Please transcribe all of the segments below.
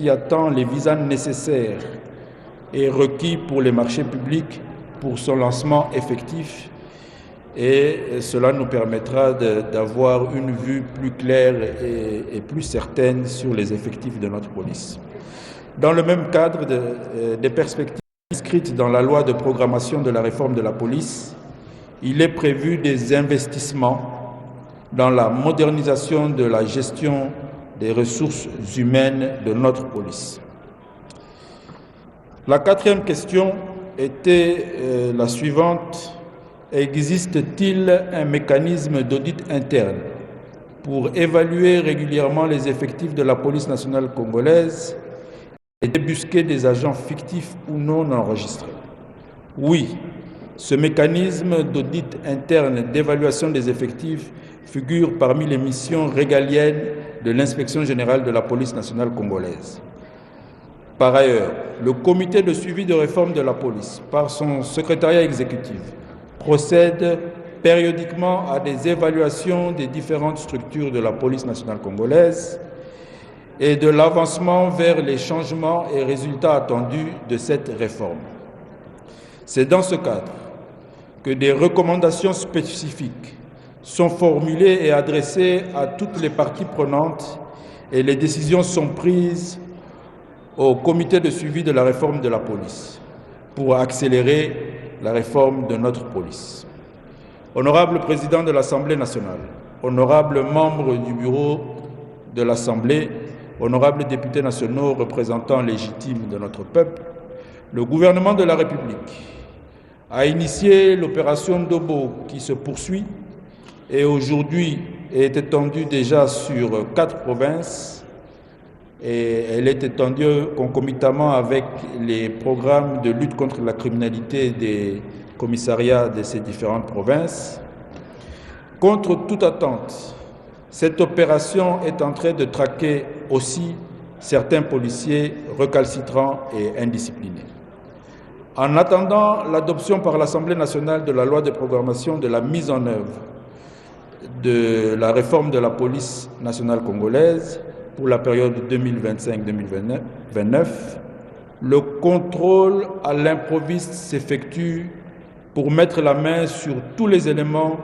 qui attend les visas nécessaires et requis pour les marchés publics pour son lancement effectif, et cela nous permettra d'avoir une vue plus claire et plus certaine sur les effectifs de notre police. Dans le même cadre des perspectives inscrites dans la loi de programmation de la réforme de la police, il est prévu des investissements dans la modernisation de la gestion des ressources humaines de notre police. La quatrième question était la suivante. Existe-t-il un mécanisme d'audit interne pour évaluer régulièrement les effectifs de la police nationale congolaise et débusquer des agents fictifs ou non enregistrés? Oui, ce mécanisme d'audit interne d'évaluation des effectifs figure parmi les missions régaliennes de l'Inspection générale de la police nationale congolaise. Par ailleurs, le comité de suivi de réforme de la police, par son secrétariat exécutif, procède périodiquement à des évaluations des différentes structures de la police nationale congolaise et de l'avancement vers les changements et résultats attendus de cette réforme. C'est dans ce cadre que des recommandations spécifiques sont formulées et adressées à toutes les parties prenantes et les décisions sont prises au comité de suivi de la réforme de la police pour accélérer la réforme de notre police. Honorable Président de l'Assemblée nationale, honorables membres du bureau de l'Assemblée, honorables députés nationaux, représentants légitimes de notre peuple, le gouvernement de la République a initié l'opération Ndobo qui se poursuit et aujourd'hui est étendue déjà sur 4 provinces et elle est étendue concomitamment avec les programmes de lutte contre la criminalité des commissariats de ces différentes provinces. Contre toute attente, cette opération est en train de traquer aussi certains policiers recalcitrants et indisciplinés. En attendant l'adoption par l'Assemblée nationale de la loi de programmation de la mise en œuvre de la réforme de la police nationale congolaise pour la période 2025-2029, le contrôle à l'improviste s'effectue pour mettre la main sur tous les éléments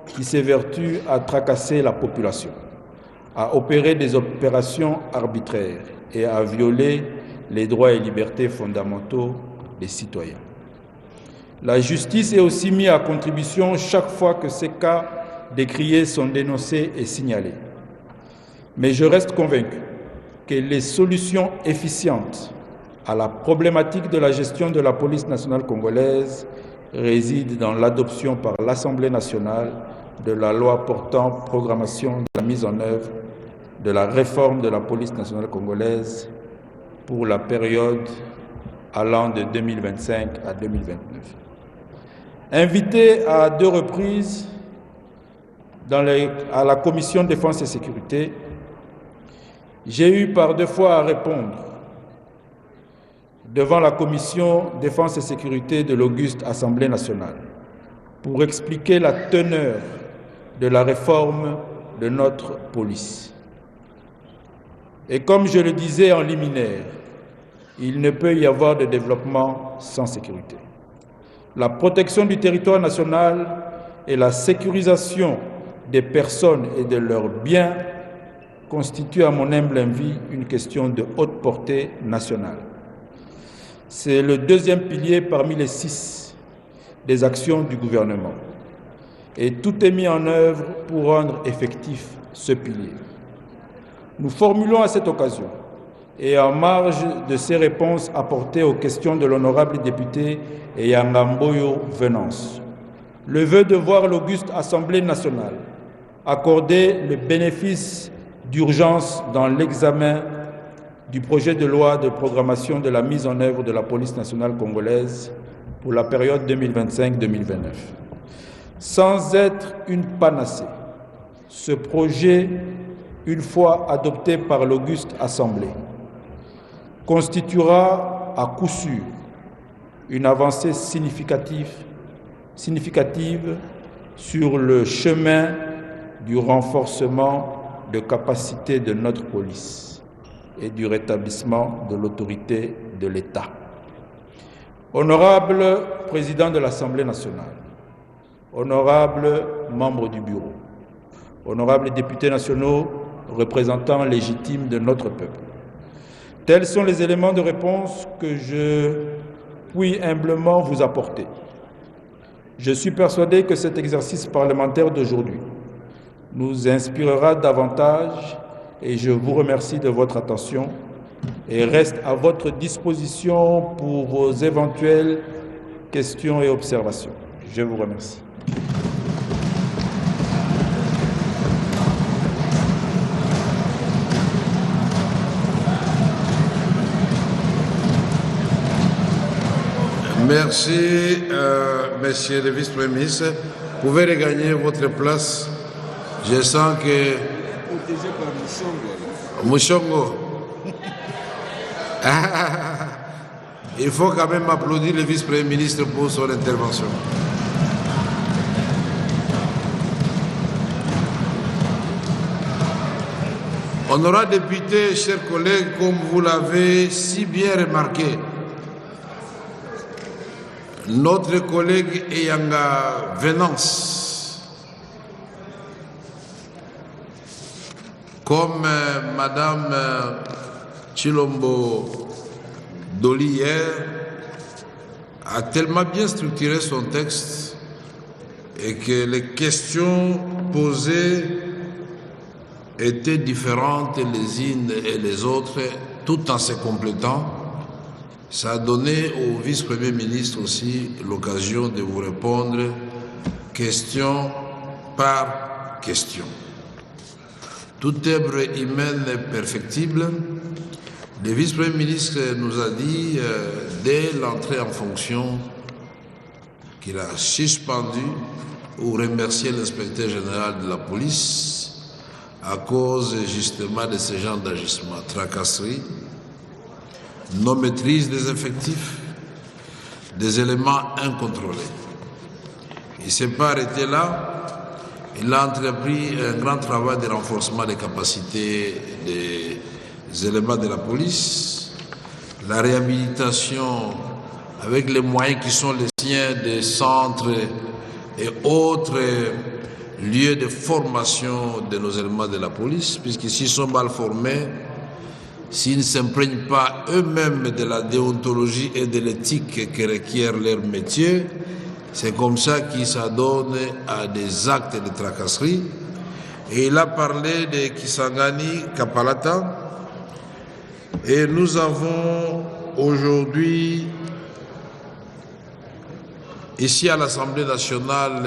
qui s'évertuent à tracasser la population, à opérer des opérations arbitraires et à violer les droits et libertés fondamentaux des citoyens. La justice est aussi mise à contribution chaque fois que ces cas décriés sont dénoncés et signalés. Mais je reste convaincu que les solutions efficientes à la problématique de la gestion de la police nationale congolaise résident dans l'adoption par l'Assemblée nationale de la loi portant programmation de la mise en œuvre de la réforme de la police nationale congolaise pour la période allant de 2025 à 2029. Invité à 2 reprises à la Commission Défense et Sécurité, j'ai eu par 2 fois à répondre devant la Commission Défense et Sécurité de l'Auguste Assemblée nationale pour expliquer la teneur de la réforme de notre police. Et comme je le disais en liminaire, il ne peut y avoir de développement sans sécurité. La protection du territoire national et la sécurisation des personnes et de leurs biens constituent à mon humble avis une question de haute portée nationale. C'est le 2e pilier parmi les 6 des actions du gouvernement. Et tout est mis en œuvre pour rendre effectif ce pilier. Nous formulons à cette occasion, et en marge de ces réponses apportées aux questions de l'honorable député Yangamboyo Venance, le vœu de voir l'Auguste Assemblée nationale accorder le bénéfice d'urgence dans l'examen du projet de loi de programmation de la mise en œuvre de la police nationale congolaise pour la période 2025-2029. Sans être une panacée, ce projet, une fois adopté par l'Auguste Assemblée, constituera à coup sûr une avancée significative sur le chemin du renforcement de capacités de notre police et du rétablissement de l'autorité de l'État. Honorable Président de l'Assemblée nationale, honorables membres du bureau, honorables députés nationaux, représentants légitimes de notre peuple, tels sont les éléments de réponse que je puis humblement vous apporter. Je suis persuadé que cet exercice parlementaire d'aujourd'hui nous inspirera davantage et je vous remercie de votre attention et reste à votre disposition pour vos éventuelles questions et observations. Je vous remercie. Merci, Monsieur le vice-premier ministre. Vous pouvez regagner votre place. Je sens que... Mouchongo. Il faut quand même applaudir le vice-premier ministre pour son intervention. Honorables députés, chers collègues, comme vous l'avez si bien remarqué, notre collègue Eyanga Venance, comme Madame Chilombo Doli hier, a tellement bien structuré son texte et que les questions posées étaient différentes les unes et les autres, tout en se complétant. Ça a donné au vice-premier ministre aussi l'occasion de vous répondre question par question. Toute œuvre humaine est perfectible. Le vice-premier ministre nous a dit, dès l'entrée en fonction, qu'il a suspendu ou remercié l'inspecteur général de la police à cause justement de ce genre d'agissement, tracasserie, non-maîtrise des effectifs, des éléments incontrôlés. Il ne s'est pas arrêté là, il a entrepris un grand travail de renforcement des capacités des éléments de la police, la réhabilitation avec les moyens qui sont les siens des centres et autres lieux de formation de nos éléments de la police, puisqu'ils sont mal formés, s'ils ne s'imprègnent pas eux-mêmes de la déontologie et de l'éthique que requiert leur métier, c'est comme ça qu'ils s'adonnent à des actes de tracasserie. Et il a parlé de Kisangani Kapalata. Et nous avons aujourd'hui, ici à l'Assemblée nationale,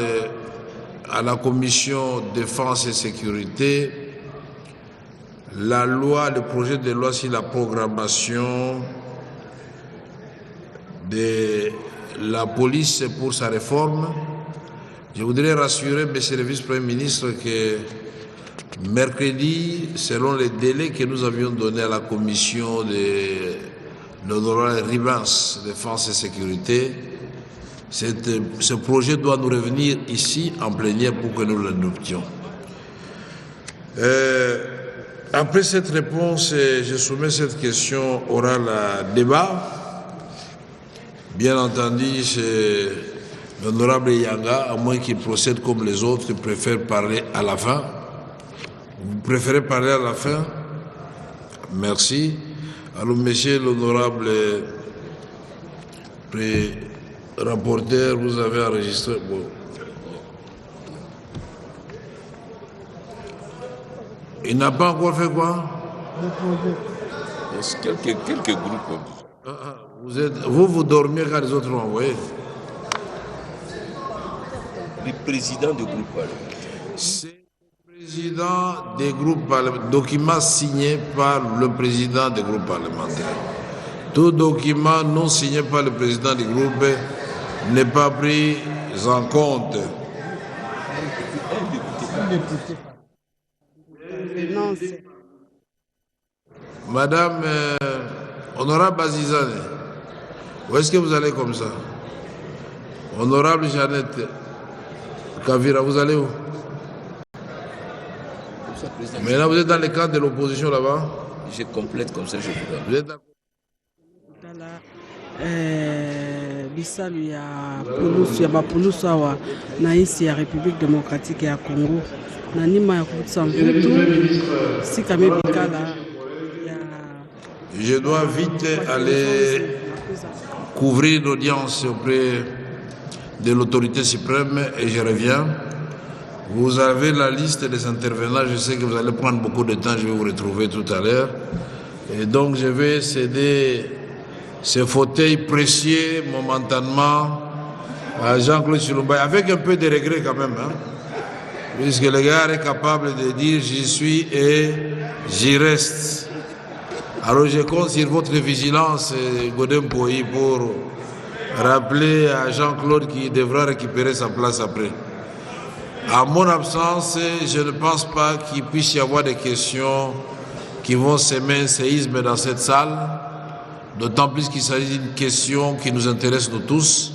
à la Commission Défense et Sécurité, la loi, le projet de loi sur la programmation de la police pour sa réforme. Je voudrais rassurer M. le vice-premier ministre que mercredi, selon les délais que nous avions donnés à la commission de l'honorable Rivens, Défense et Sécurité, ce projet doit nous revenir ici en plénière pour que nous l'adoptions. Après cette réponse, je soumets cette question orale à débat. Bien entendu, c'est l'honorable Yanga, à moins qu'il procède comme les autres, il préfère parler à la fin. Vous préférez parler à la fin? Merci. Alors, monsieur l'honorable rapporteur, vous avez enregistré. Bon. Il n'a pas encore fait quoi? Quelques groupes. Vous dormez quand les autres l'ont envoyé? Le président du groupe parlementaire. C'est le président des groupes parlementaires. Document signé par le président des groupes parlementaires. Tout document non signé par le président du groupe n'est pas pris en compte. Madame Honorable Azizane, où est-ce que vous allez comme ça? Honorable Jeannette Kavira, vous allez où? Mais là, vous êtes dans les camps de l'opposition là-bas? Je complète comme ça, je vous donne. Vous êtes d'accord? Bisalu ya pulusu ya bapulusu awa na nchi ya République démocratique ya Congo na nima ya kuvutisa mvutu sika mebikala ya. Je dois vite aller couvrir l'audience auprès de l'autorité suprême et je reviens. Vous avez la liste des intervenants, je sais que vous allez prendre beaucoup de temps, je vais vous retrouver tout à l'heure. Et donc je vais céder ce fauteuil précieux momentanément à Jean-Claude Chilomba, avec un peu de regret quand même, hein, puisque le gars est capable de dire j'y suis et j'y reste. Alors je compte sur votre vigilance, Godin Poyi, pour rappeler à Jean-Claude qu'il devra récupérer sa place après. À mon absence, je ne pense pas qu'il puisse y avoir des questions qui vont semer un séisme dans cette salle, d'autant plus qu'il s'agit d'une question qui nous intéresse nous tous,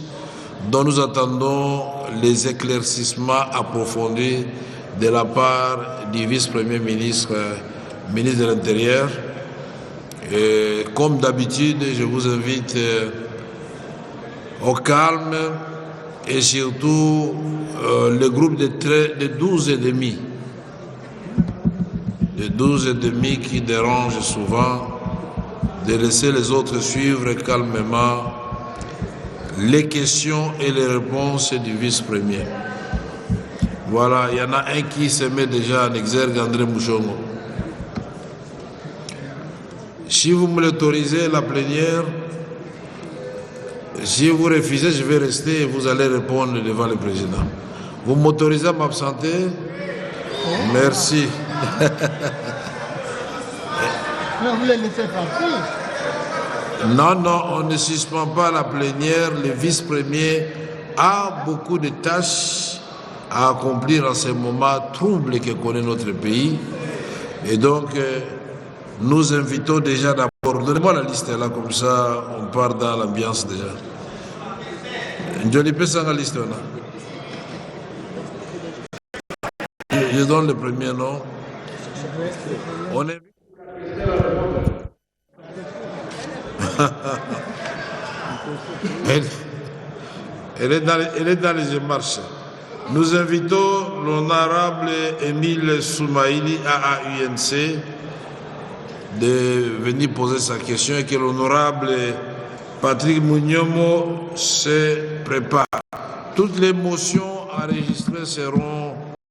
dont nous attendons les éclaircissements approfondis de la part du vice-premier ministre, ministre de l'Intérieur. Et comme d'habitude, je vous invite au calme et surtout le groupe de 12 et demi. De 12 et demi qui dérangent souvent, de laisser les autres suivre calmement les questions et les réponses du vice-premier. Voilà, il y en a un qui se met déjà en exergue, André Mouchongo. Si vous me l'autorisez, la plénière, si vous refusez, je vais rester et vous allez répondre devant le président. Vous m'autorisez à m'absenter? Merci. Vous les laissez partir. Non, on ne suspend pas la plénière. Le vice-premier a beaucoup de tâches à accomplir en ce moment trouble que connaît notre pays. Et donc, nous invitons déjà d'abord, donnez-moi la liste là, comme ça on part dans l'ambiance déjà. Johnny Pessa la liste là. Je donne le premier nom. On est... elle est dans les démarches. Nous invitons l'honorable Émile Soumaïli, AAUNC, de venir poser sa question et que l'honorable Patrick Mouniomo se prépare. Toutes les motions enregistrées seront